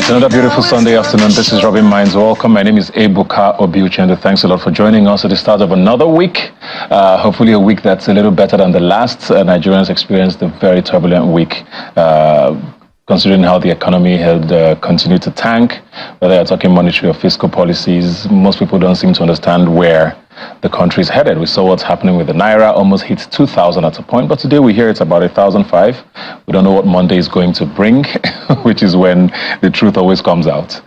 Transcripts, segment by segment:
It's another beautiful Sunday afternoon. This is Robin Minds. Welcome. My name is Ebuka Obiuchendo. Thanks a lot for joining us at the start of another week. Hopefully a week that's a little better than the last. Nigerians experienced a very turbulent week. Considering how the economy had continued to tank, whether you're talking monetary or fiscal policies, most people don't seem to understand where the country is headed. We saw what's happening with the Naira, almost hit 2,000 at a point, but today we hear it's about 1,005. We don't know what Monday is going to bring, which is when the truth always comes out.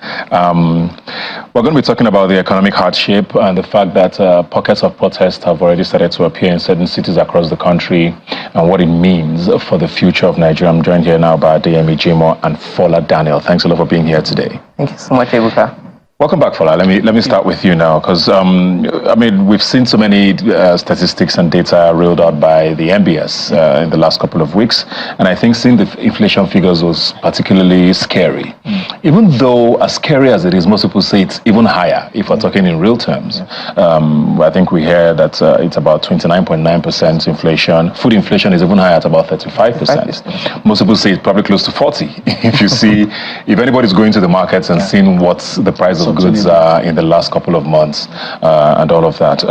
We're going to be talking about the economic hardship and the fact that pockets of protest have already started to appear in certain cities across the country and what it means for the future of Nigeria. I'm joined here now by Adeyemi Jimoh and Fola Daniel. Thanks a lot for being here today. Thank you so much, Ebuka. Welcome back, Fola. Let me start with you now, because I mean, we've seen so many statistics and data rolled out by the NBS in the last couple of weeks, and I think seeing the inflation figures was particularly scary. Even though, as scary as it is, most people say it's even higher if we're talking in real terms. I think we hear that it's about 29.9% inflation. Food inflation is even higher at about 35%. Most people say it's probably close to 40. If anybody's going to the markets and seeing what's the price of goods in the last couple of months and all of that.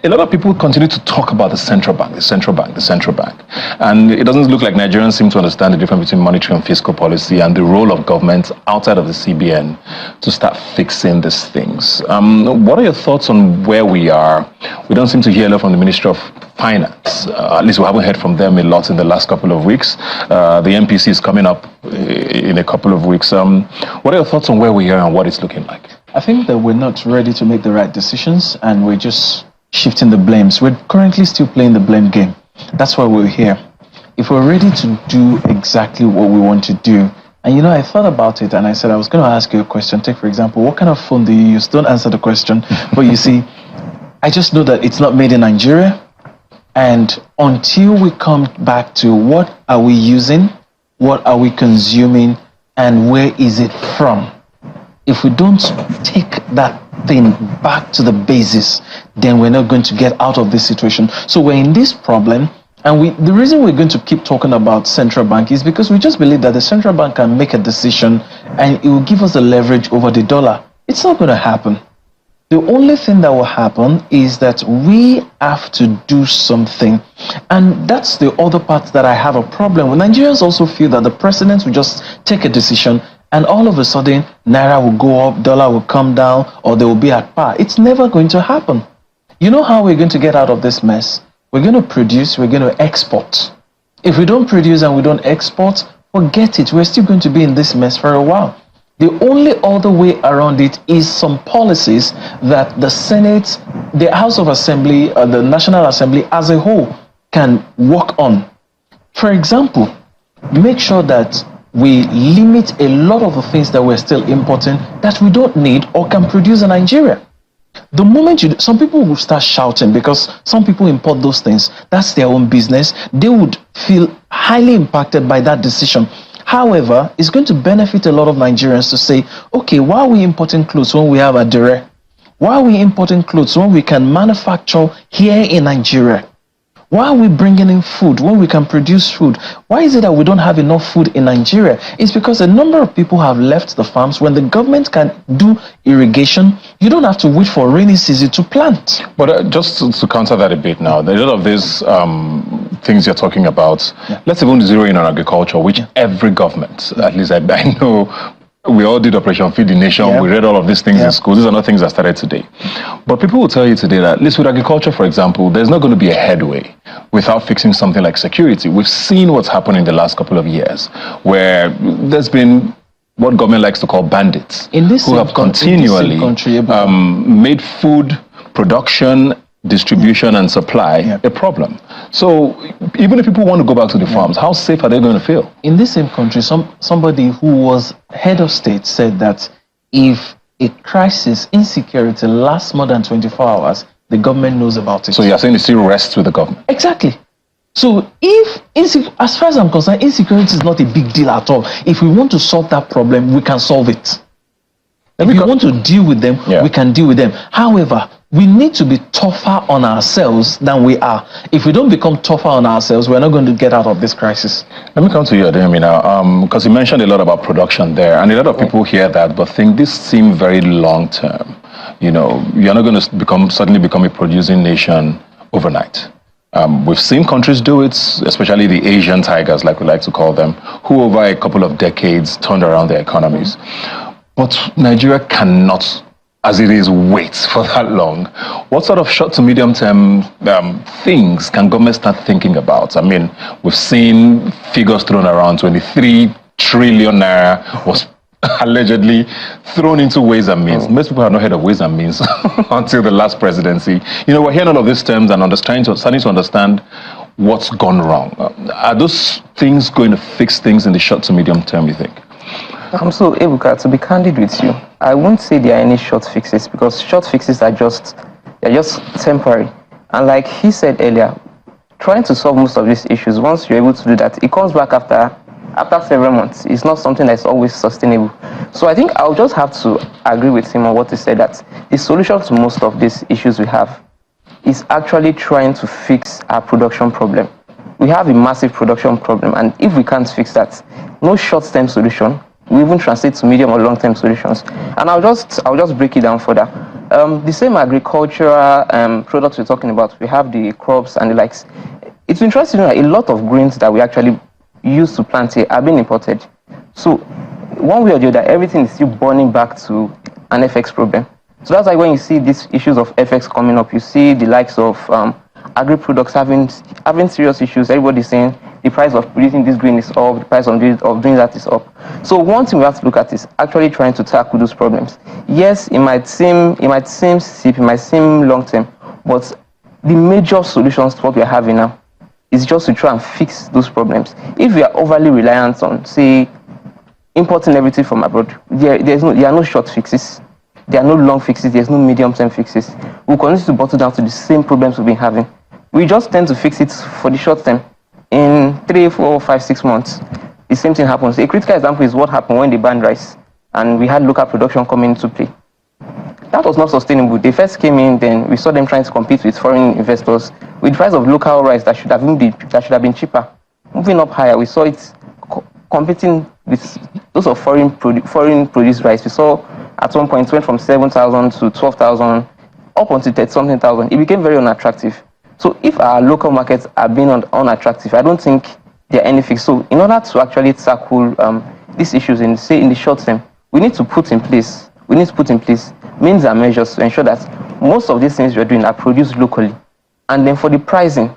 A lot of people continue to talk about the central bank. And it doesn't look like Nigerians seem to understand the difference between monetary and fiscal policy and the role of government outside of the CBN to start fixing these things. What are your thoughts on where we are? We don't seem to hear a lot from the Ministry of Finance. At least we haven't heard from them a lot in the last couple of weeks. The MPC is coming up in a couple of weeks. What are your thoughts on where we are and what it's looking like? I think that we're not ready to make the right decisions and we're just shifting the blames. We're currently still playing the blame game. That's why we're here. If we're ready to do exactly what we want to do, and I thought about it and I said I was going to ask you a question. Take, for example, what kind of phone do you use? Don't answer the question. But you see, I just know that it's not made in Nigeria. And until we come back to what are we using, what are we consuming, and where is it from? If we don't take that thing back to the basis, then we're not going to get out of this situation. So we're in this problem, and the reason we're going to keep talking about central bank is because we just believe that the central bank can make a decision and it will give us the leverage over the dollar. It's not going to happen. The only thing that will happen is that we have to do something. And that's the other part that I have a problem with. Nigerians also feel that the president will just take a decision and all of a sudden, Naira will go up, dollar will come down, or they will be at par. It's never going to happen. You know how we're going to get out of this mess? We're going to produce, we're going to export. If we don't produce and we don't export, forget it. We're still going to be in this mess for a while. The only other way around it is some policies that the Senate, the House of Assembly, the National Assembly as a whole can work on. For example, make sure that we limit a lot of the things that we're still importing that we don't need or can produce in Nigeria. The moment some people will start shouting because some people import those things, that's their own business. They would feel highly impacted by that decision. However, it's going to benefit a lot of Nigerians to say, okay, why are we importing clothes when we have Adire? Why are we importing clothes when we can manufacture here in Nigeria? Why are we bringing in food when we can produce food? Why is it that we don't have enough food in Nigeria? It's because a number of people have left the farms. When the government can do irrigation, you don't have to wait for rainy season to plant. But just to counter that a bit now, there's a lot of these things you're talking about. Let's even zero in on agriculture, which every government, at least I know, we all did Operation Feed the Nation. We read all of these things in school. These are not things that started today. But people will tell you today that, at least with agriculture, for example, there's not going to be a headway without fixing something like security. We've seen what's happened in the last couple of years, where there's been what government likes to call bandits, who have continually made food production, distribution and supply a problem. So even if people want to go back to the farms, how safe are they going to feel? In this same country, somebody who was head of state said that if a crisis, insecurity lasts more than 24 hours, the government knows about it. So you're saying it still rests with the government? Exactly. So as far as I'm concerned, insecurity is not a big deal at all. If we want to solve that problem, we can solve it. If we want to deal with them, we can deal with them. However, we need to be tougher on ourselves than we are. If we don't become tougher on ourselves, we're not going to get out of this crisis. Let me come to you, Adeyemi, now, because you mentioned a lot about production there, and a lot of people hear that, but think this seems very long term. You know, you're not going to suddenly become a producing nation overnight. We've seen countries do it, especially the Asian tigers, like we like to call them, who over a couple of decades turned around their economies. But Nigeria cannot, as it is, wait for that long. What sort of short to medium term things can government start thinking about? I mean, we've seen figures thrown around. 23 trillion naira was allegedly thrown into Ways and Means. Most people have not heard of Ways and Means until the last presidency. You know, we're hearing all of these terms and starting to understand what's gone wrong. Are those things going to fix things in the short to medium term, you think? So, Ebuka, to be candid with you, I won't say there are any short fixes, because short fixes are just temporary. And like he said earlier, trying to solve most of these issues, once you're able to do that, it comes back after several months. It's not something that's always sustainable. So I think I'll just have to agree with him on what he said, that the solution to most of these issues we have is actually trying to fix our production problem. We have a massive production problem, and if we can't fix that, no short-term solution will even translate to medium or long-term solutions. And I'll just break it down further. The same agricultural products we're talking about, we have the crops and the likes. It's interesting that a lot of grains that we actually use to plant here are being imported. So one way or the other, everything is still burning back to an FX problem. So that's why when you see these issues of FX coming up, you see the likes of agri-products having serious issues. Everybody's saying the price of producing this grain is up, the price of doing that is up. So one thing we have to look at is actually trying to tackle those problems. Yes, it might seem steep, it might seem long term, but the major solutions to what we're having now is just to try and fix those problems. If we are overly reliant on, say, importing everything from abroad, there are no short fixes, there are no long fixes, there's no medium-term fixes. We'll continue to bottle down to the same problems we've been having. We just tend to fix it for the short term. In 3, 4, 5, 6 months, the same thing happens. A critical example is what happened when they banned rice and we had local production coming into play. That was not sustainable. They first came in, then we saw them trying to compete with foreign investors with the price of local rice that should have been cheaper. Moving up higher, we saw it competing with those of foreign produced rice. We saw at one point it went from 7,000 to 12,000, up until 30-something thousand. It became very unattractive. So if our local markets are being unattractive, I don't think there are any fix. So in order to actually tackle these issues in the short term, we need to put in place means and measures to ensure that most of these things we're doing are produced locally. And then for the pricing,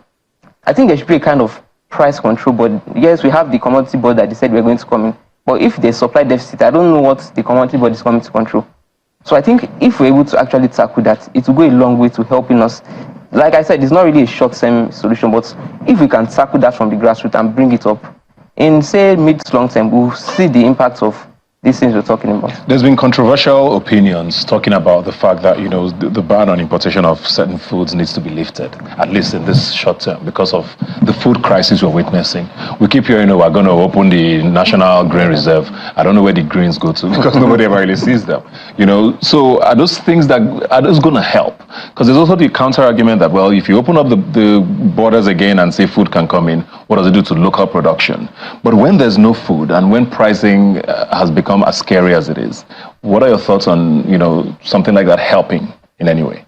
I think there should be a kind of price control board. Yes, we have the commodity board that they said we're going to come in, but if there's supply deficit, I don't know what the commodity board is coming to control. So I think if we're able to actually tackle that, it will go a long way to helping us. Like I said, it's not really a short-term solution, but if we can tackle that from the grassroots and bring it up, in, say, mid to long term, we'll see the impact of these things we're talking about. There's been controversial opinions talking about the fact that, you know, the ban on importation of certain foods needs to be lifted, at least in this short term, because of the food crisis we're witnessing. We keep hearing, we're going to open the National Grain Reserve. I don't know where the grains go to because nobody ever really sees them. You know, so are those things that are those going to help? Because there's also the counter argument that, well, if you open up the borders again and say food can come in, what does it do to local production? But when there's no food and when pricing has become as scary as it is, what are your thoughts on, you know, something like that helping in any way?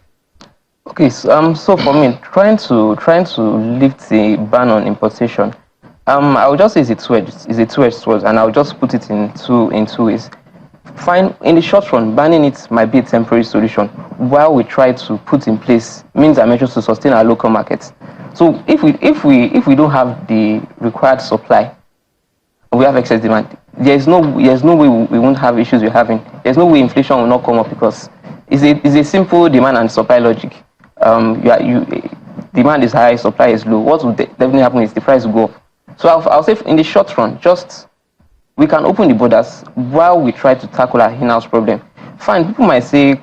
Okay, so for me, trying to lift the ban on importation, I would just say it's a two-edged sword, and I'll just put it in two ways. Fine, in the short run, banning it might be a temporary solution while we try to put in place means and measures to sustain our local markets. So if we don't have the required supply, we have excess demand, there's no way we won't have issues we're having. There's no way inflation will not come up, because it's a simple demand and supply logic. Demand is high, supply is low. What will definitely happen is the price will go up. So I'll say in the short run, we can open the borders while we try to tackle our in-house problem. Fine, people might say,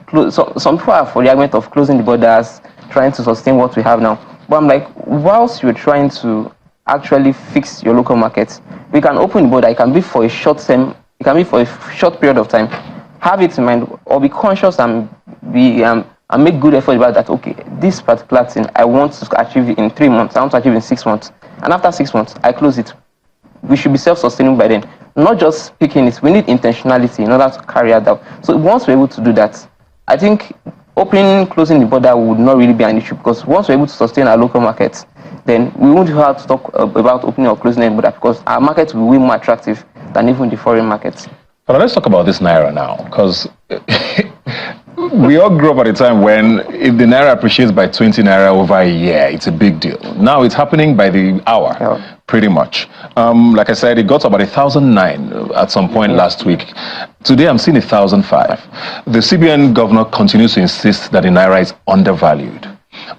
some people are for the argument of closing the borders, trying to sustain what we have now. But I'm like, whilst you're trying to actually fix your local markets, we can open the border. It can be for a short term, it can be for a short period of time. Have it in mind, or be conscious and be and make good effort about that. Okay, this particular thing I want to achieve it in 3 months. I want to achieve it in 6 months, and after 6 months, I close it. We should be self-sustaining by then. Not just picking it. We need intentionality in order to carry it out. So once we're able to do that, I think closing the border would not really be an issue, because once we're able to sustain our local markets, then we won't have to talk about opening or closing the border, because our markets will be more attractive than even the foreign markets. But let's talk about this Naira now, because we all grew up at a time when if the Naira appreciates by 20 Naira over a year, it's a big deal. Now it's happening by the hour, pretty much. Like I said, it got to about 1,009 at some point last week. Today I'm seeing 1,005. The CBN governor continues to insist that the Naira is undervalued.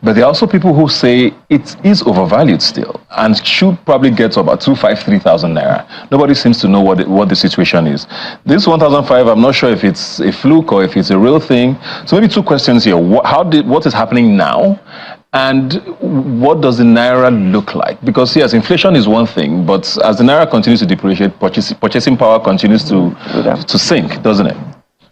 But there are also people who say it is overvalued still and should probably get to about 3,000 Naira. Nobody seems to know what the situation is. This 1,005, I'm not sure if it's a fluke or if it's a real thing. So maybe two questions here. What is happening now? And what does the Naira look like? Because yes, inflation is one thing, but as the Naira continues to depreciate, purchasing power continues to sink, doesn't it?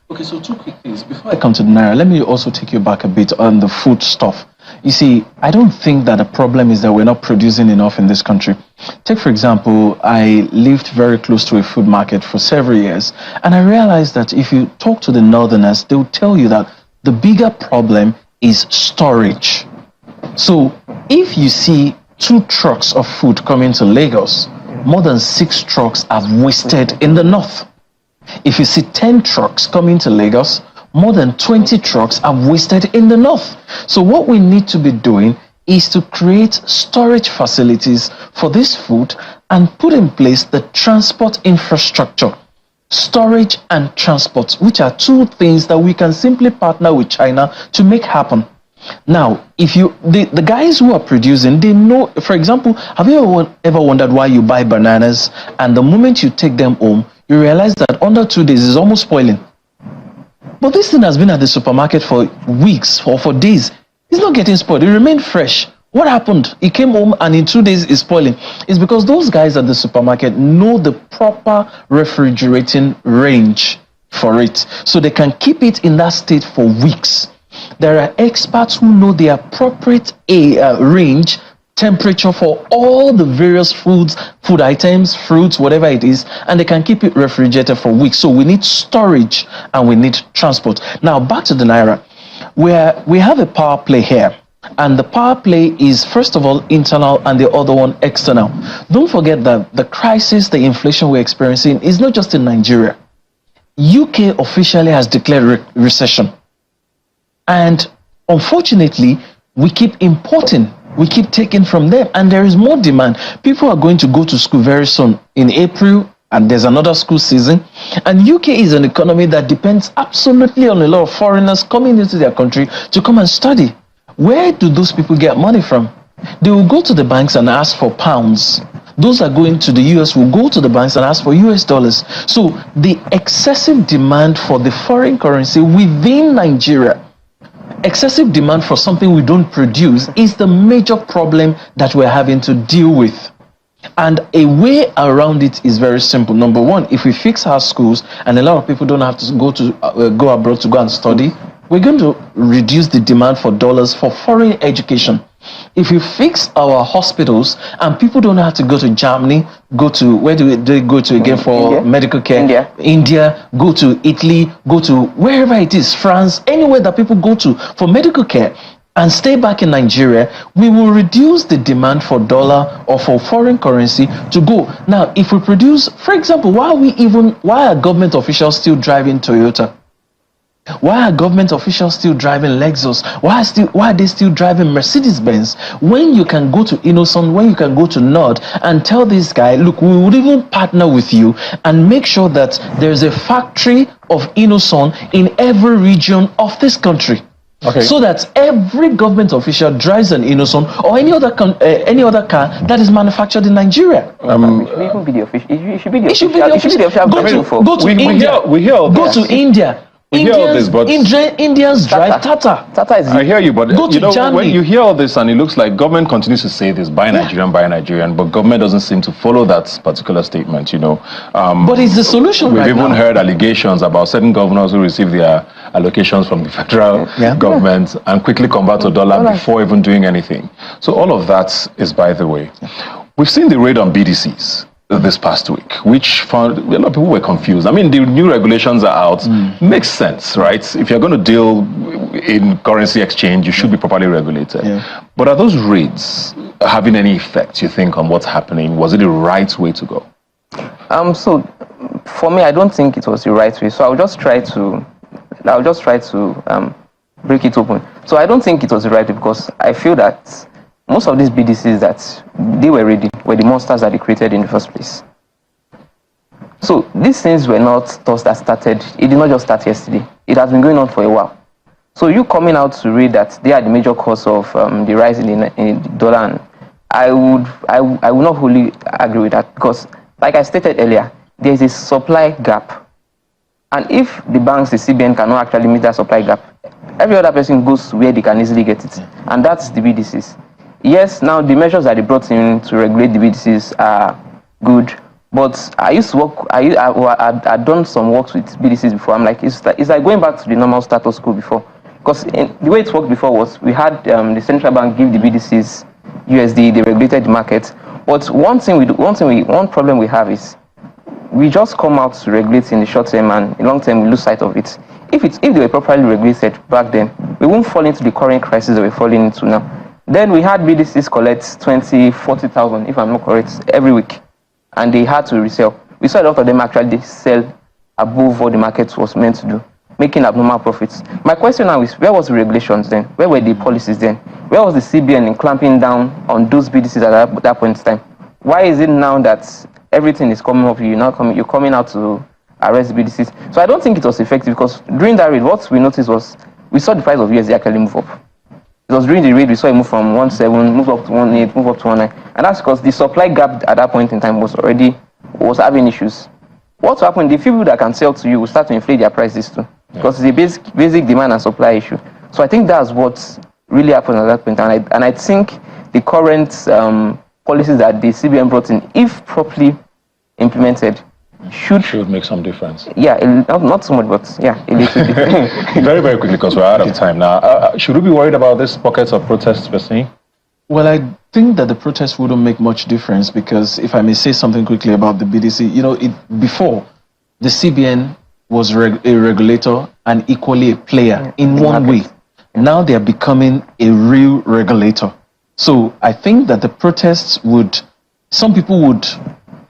Okay, so two quick things. Before I come to the Naira, let me also take you back a bit on the food stuff. You see, I don't think that the problem is that we're not producing enough in this country. Take, for example, I lived very close to a food market for several years, and I realized that if you talk to the northerners, they'll tell you that the bigger problem is storage. So if you see 2 trucks of food coming to Lagos, more than 6 trucks are wasted in the north. If you see 10 trucks coming to Lagos, more than 20 trucks are wasted in the north. So what we need to be doing is to create storage facilities for this food and put in place the transport infrastructure. Storage and transport, which are 2 things that we can simply partner with China to make happen. Now, if the guys who are producing, they know, for example, have you ever wondered why you buy bananas and the moment you take them home, you realize that under 2 days it's almost spoiling? But this thing has been at the supermarket for weeks or for days. It's not getting spoiled. It remained fresh. What happened? It came home and in 2 days it's spoiling. It's because those guys at the supermarket know the proper refrigerating range for it. So they can keep it in that state for weeks. There are experts who know the appropriate range, temperature for all the various food items, fruits, whatever it is, and they can keep it refrigerated for weeks. So we need storage and we need transport. Now back to the Naira, where we have a power play here, and the power play is first of all internal and the other one external. Don't forget that the crisis, the inflation we're experiencing is not just in Nigeria. UK officially has declared recession, and unfortunately we keep importing. We keep taking from them, and there is more demand. People are going to go to school very soon in April, and there's another school season. And UK is an economy that depends absolutely on a lot of foreigners coming into their country to come and study. Where do those people get money from? They will go to the banks and ask for pounds. Those are going to the US will go to the banks and ask for US dollars. So the excessive demand for the foreign currency within Nigeria, excessive demand for something we don't produce, is the major problem that we're having to deal with. And a way around it is very simple. Number one, if we fix our schools and a lot of people don't have to go abroad to go and study, we're going to reduce the demand for dollars for foreign education. If we fix our hospitals and people don't have to go to Germany, go to, where do they go to again for medical care? India, go to Italy, go to wherever it is, France, anywhere that people go to for medical care, and stay back in Nigeria, we will reduce the demand for dollar or for foreign currency to go. Now, if we produce, for example, why are government officials still driving Toyota? Why are government officials still driving Lexus? Why are they still driving Mercedes-Benz? When you can go to Innoson, when you can go to Nord and tell this guy, look, we would even partner with you and make sure that there's a factory of Innoson in every region of this country. Okay. So that every government official drives an Innoson or any other car that is manufactured in Nigeria. It should even be the official. It should be the official. Go to India. Go to India. We hear all this, but Indians drive Tata. Tata is I hear you, but Go to you know, Germany. when you hear all this, and it looks like government continues to say this, buy Nigerian, but government doesn't seem to follow that particular statement. You know, But it's the solution we've right even now. heard allegations about certain governors who receive their allocations from the federal government and quickly convert to dollar before even doing anything. So all of that is by the way. We've seen the raid on BDCs this past week, which found a lot of people were confused. I mean, the new regulations are out. Makes sense, right? If you're going to deal in currency exchange, you should be properly regulated. But are those raids having any effect, you think, on what's happening? Was it the right way to go? So for me, I don't think it was the right way. So I'll just try to break it open. So I don't think it was the right way because I feel that most of these BDCs that they were ready were the monsters that they created in the first place. So these things were not thoughts that started. It did not just start yesterday. It has been going on for a while. So you coming out to read that they are the major cause of the rise in the dollar, and I would not wholly agree with that because, like I stated earlier, there is a supply gap, and if the banks, the CBN, cannot actually meet that supply gap, every other person goes where they can easily get it, and that's the BDCs. Yes, now the measures that they brought in to regulate the BDCs are good, but I used to work. I'd done some work with BDCs before. I'm like, it's like going back to the normal status quo before, because the way it worked before was we had the central bank give the BDCs USD, they regulated the market. But one problem we have is we just come out to regulate in the short term, and in the long term we lose sight of it. If they were properly regulated back then, we won't fall into the current crisis that we're falling into now. Then we had BDCs collect 20, 40,000, if I'm not correct, every week, and they had to resell. We saw a lot of them actually sell above what the market was meant to do, making abnormal profits. My question now is, where was the regulations then? Where were the policies then? Where was the CBN in clamping down on those BDCs at that point in time? Why is it now that everything is coming up, you're coming out to arrest BDCs? So I don't think it was effective because during that raid, what we noticed was we saw the price of USD actually move up. It was during the raid we saw it move from 1.7, move up to 1.8, move up to 1.9, and that's because the supply gap at that point in time was having issues. What will happen? The people that can sell to you will start to inflate their prices too, because it's a basic demand and supply issue. So I think that's what really happened at that point, and I think the current policies that the CBN brought in, if properly implemented, should make some difference. Yeah, not so much, but yeah, a little bit. Very, very quickly, because we're out of time now. Should we be worried about these pockets of protests we're seeing? Well, I think that the protests wouldn't make much difference because if I may say something quickly about the BDC, before the CBN was a regulator and equally a player in one way. Now they are becoming a real regulator. So I think that the protests some people would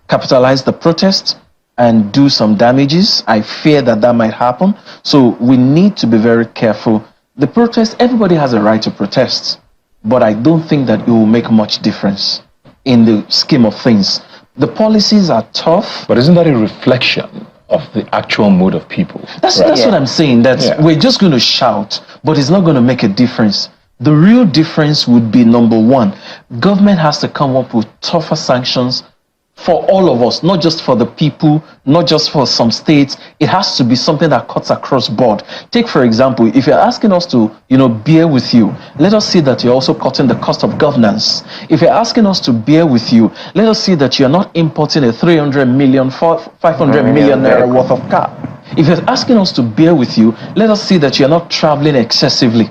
capitalize the protests and do some damages. I fear that might happen. So we need to be very careful. The protest, everybody has a right to protest, but I don't think that it will make much difference in the scheme of things. The policies are tough. But isn't that a reflection of the actual mood of people? That's what I'm saying, that we're just going to shout, but it's not going to make a difference. The real difference would be, number one, government has to come up with tougher sanctions for all of us, not just for the people, not just for some states. It has to be something that cuts across board. Take, for example, if you're asking us to, bear with you, let us see that you're also cutting the cost of governance. If you're asking us to bear with you, let us see that you're not importing a 300 million, 500 million naira worth of car. If you're asking us to bear with you, let us see that you're not traveling excessively.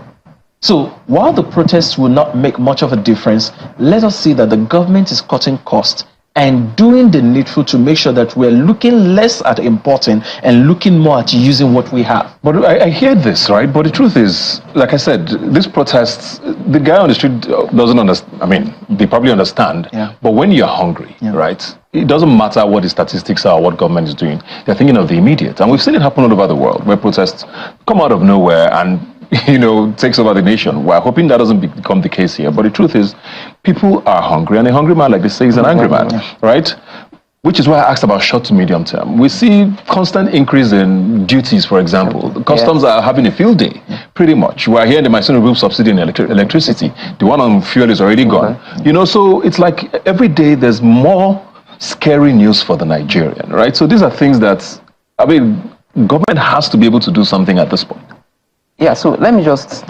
So while the protests will not make much of a difference, let us see that the government is cutting costs and doing the needful to make sure that we're looking less at importing and looking more at using what we have. But I hear this, right? But the truth is, like I said, these protests, the guy on the street doesn't understand. I mean, they probably understand. But when you're hungry, right, it doesn't matter what the statistics are, what government is doing. They're thinking of the immediate. And we've seen it happen all over the world, where protests come out of nowhere and takes over the nation. We're hoping that doesn't become the case here. But the truth is, people are hungry, and a hungry man, like they say, is an angry man, right? Which is why I asked about short to medium term. We see constant increase in duties, for example. The customs are having a field day, pretty much. We're here in the Myceno Group subsidy in electricity. The one on fuel is already gone. So it's like every day there's more scary news for the Nigerian, right? So these are things that, government has to be able to do something at this point. Yeah, so let me just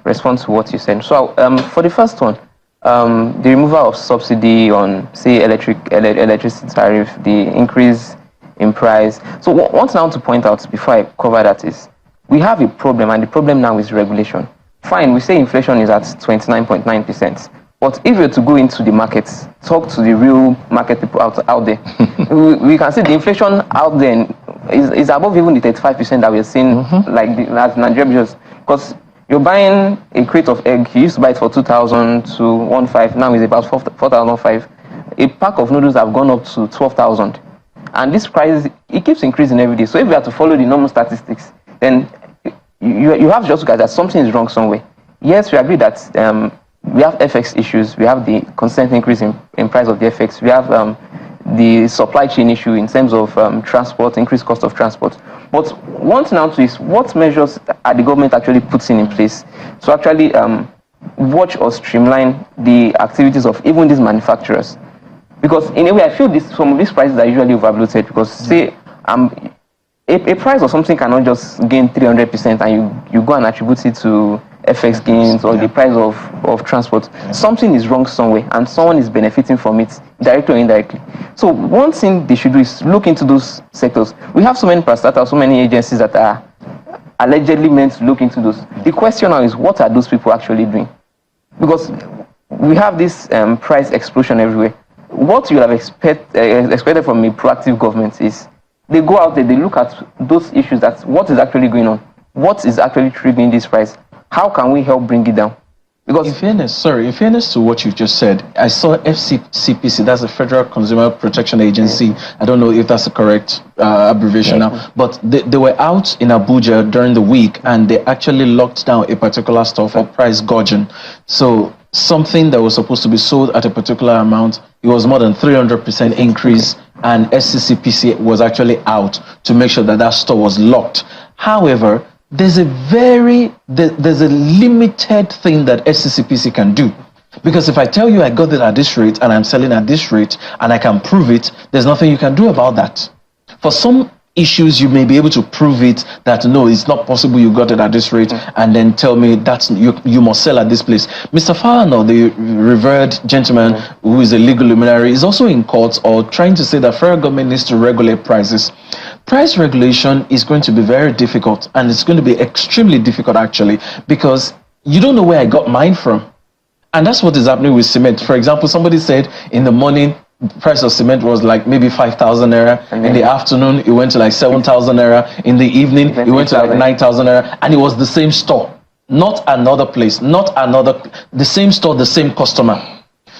respond to what you said. So for the first one, the removal of subsidy on, say, electricity tariff, the increase in price. So one thing I want to point out before I cover that is we have a problem, and the problem now is regulation. Fine, we say inflation is at 29.9%. But if you're to go into the markets, talk to the real market people out there, we can see the inflation out there is above even the 35% that we're seeing, like as Nigeria, because you're buying a crate of egg, you used to buy it for 2,000 to 1,500, now it's about 4,500. A pack of noodles have gone up to 12,000. And this price, it keeps increasing every day. So if we have to follow the normal statistics, then you have to just look at that something is wrong somewhere. Yes, we agree that we have FX issues, we have the constant increase in price of the FX, we have the supply chain issue in terms of transport, increased cost of transport. But one thing now is what measures are the government actually putting in place to actually watch or streamline the activities of even these manufacturers? Because in a way, I feel some of these prices are usually overbloated because say a price of something cannot just gain 300% and you go and attribute it to FX gains or the price of transport. Something is wrong somewhere and someone is benefiting from it directly or indirectly. So one thing they should do is look into those sectors. We have so many parastatals, so many agencies that are allegedly meant to look into those. The question now is, what are those people actually doing? Because we have this price explosion everywhere. What you have expected from a proactive government is they go out there, they look at those issues, that's what is actually going on, what is actually triggering this price. How can we help bring it down? Because in fairness to what you just said, I saw FCCPC, that's the Federal Consumer Protection Agency. I don't know if that's the correct abbreviation now, but they were out in Abuja during the week and they actually locked down a particular store for price gouging. So something that was supposed to be sold at a particular amount, it was more than 300% increase, and FCCPC was actually out to make sure that that store was locked. However, there's a limited thing that FCCPC can do. Because if I tell you I got it at this rate and I'm selling at this rate and I can prove it, there's nothing you can do about that. For some issues, you may be able to prove it that no, it's not possible you got it at this rate and then tell me that's you must sell at this place. Mr. Fano, the revered gentleman who is a legal luminary, is also in court or trying to say that federal government needs to regulate prices. Price regulation is going to be very difficult, and it's going to be extremely difficult actually, because you don't know where I got mine from. And that's what is happening with cement. For example, somebody said in the morning, the price of cement was like maybe 5,000 naira. In the afternoon, it went to like 7,000 naira. In the evening, it went to like 9,000 naira. And it was the same store, not another place, the same store, the same customer.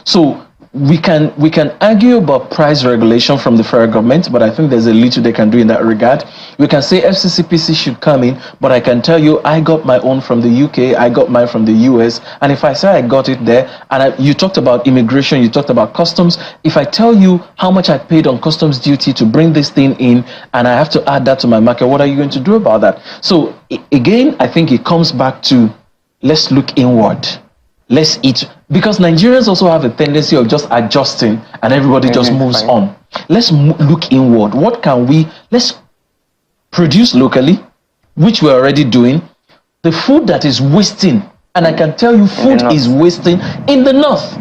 So we can argue about price regulation from the federal government, but I think there's a little they can do in that regard. We can say FCCPC should come in, but I can tell you I got my own from the UK, I got mine from the US, and if I say I got it there, and you talked about immigration, you talked about customs, if I tell you how much I paid on customs duty to bring this thing in, and I have to add that to my market, what are you going to do about that? So again, I think it comes back to let's look inward. Let's eat, because Nigerians also have a tendency of just adjusting and everybody just moves on. Let's look inward. What can let's produce locally, which we're already doing. The food that is wasting, and I can tell you food is wasting in the north.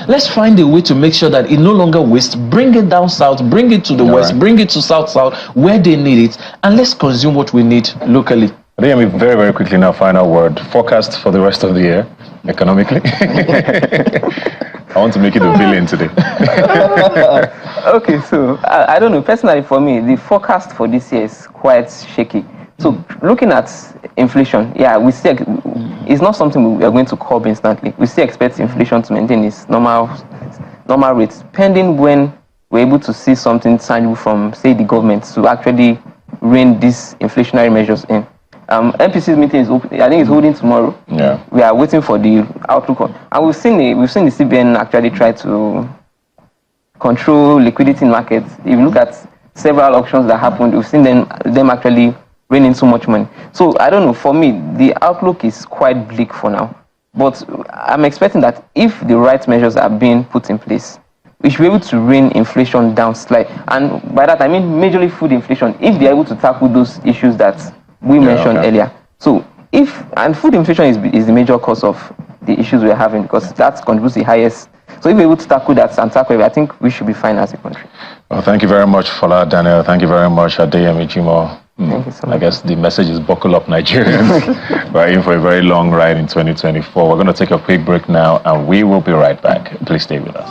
Let's find a way to make sure that it no longer wastes. Bring it down south, bring it to the west, bring it to south where they need it, and let's consume what we need locally. I think very, very quickly now, final word. Forecast for the rest of the year, economically. I want to make it a villain today. Okay, so I don't know. Personally, for me, the forecast for this year is quite shaky. So looking at inflation, we see it's not something we are going to curb instantly. We still expect inflation to maintain its normal rates, pending when we're able to see something tangible from, say, the government to actually rein these inflationary measures in. MPC's meeting is open. I think it's holding tomorrow. Yeah. We are waiting for the outlook and we've seen the CBN actually try to control liquidity in markets. If you look at several auctions that happened, we've seen them actually rein in so much money. So I don't know. For me, the outlook is quite bleak for now. But I'm expecting that if the right measures are being put in place, we should be able to rein inflation down slightly. And by that, I mean majorly food inflation, if they're able to tackle those issues that we mentioned earlier. So and food inflation is the major cause of the issues we're having, because that contributes the highest. So if we're able to tackle that and tackle it, I think we should be fine as a country. Well, thank you very much, Fola Daniel. Thank you very much, Adeyemi Jimoh. Thank you so much. I guess the message is buckle up, Nigerians. We're in for a very long ride in 2024. We're going to take a quick break now, and we will be right back. Please stay with us.